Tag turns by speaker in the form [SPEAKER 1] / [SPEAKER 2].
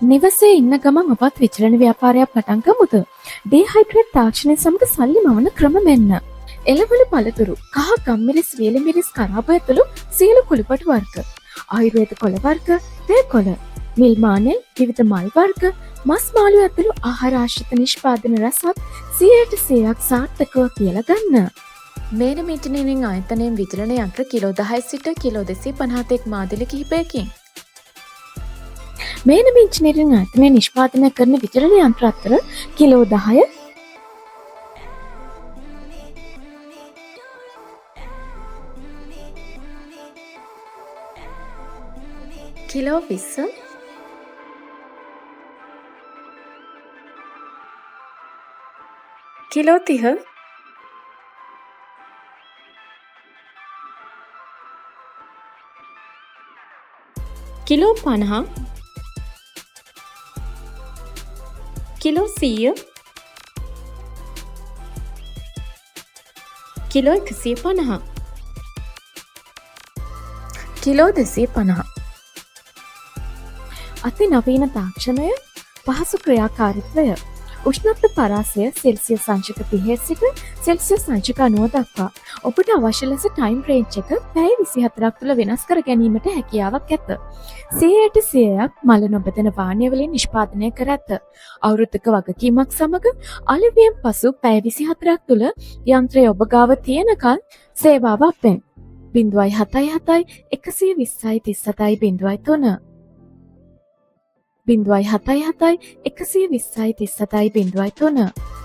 [SPEAKER 1] නිවසේ ඉන්න ගමන් ඔබත් විචලන ව්‍යාපාරයක් පටන් ගමුද? ඩීහයිඩ්‍රේට් තාක්ෂණය සමග සල්ලි මවන ක්‍රම මෙන්න. එළවලු පළතුරු, කහ ගම්මිරිස්, වියලිමිරිස්, කරාබ ඇතුළු සියලු කුළුපටු වර්ග, ආයුර්වේද කොළ වර්ග, තේ කොළ, මිල් මානෙල්, විවිධ මල් වර්ග, මස් මාළු ඇතුළු ආහාර ආශ්‍රිත නිෂ්පාදන රසක් 100% සාර්ථකව කියලා ගන්න.
[SPEAKER 2] මේන මිටනීනින් ආයතනයෙන් විචලන යන්ත්‍ර කිලෝ 10 සිට කිලෝ 250 තෙක් මාදිලි කිහිපයකින්
[SPEAKER 1] මේනම ඉංජිනේරින් ආයතනය නිෂ්පාදනය කරන විචලන යන්ත්‍ර අතර kilo 10
[SPEAKER 2] kilo 20 kilo 30 kilo 50 kilo 100 kilo 150
[SPEAKER 1] kilo 250 අති නවීන තාක්ෂණය පහසු ක්‍රියාකාරීත්වය උෂ්ණත්ව පරාසය සෙල්සියස් සංචක 30 සිට සෙල්සියස් සංචක 90 දක්වා ඔබට අවශ්‍ය ලෙස ටයිම් රේන්ජ් එක පැය 24ක් තුළ වෙනස් කර ගැනීමට හැකියාවක් ඇත. 100%ක් මල නොබදන වාහන වලින් නිෂ්පාදනය කර ඇත. අවුරුද්දක වගකීමක් සමග අලෙවියෙන් පසු පැය 24ක් තුළ යන්ත්‍රය ඔබ ගාව තියෙනකල් සේවාව අපෙන් 077 120 37 03 077 120 37 03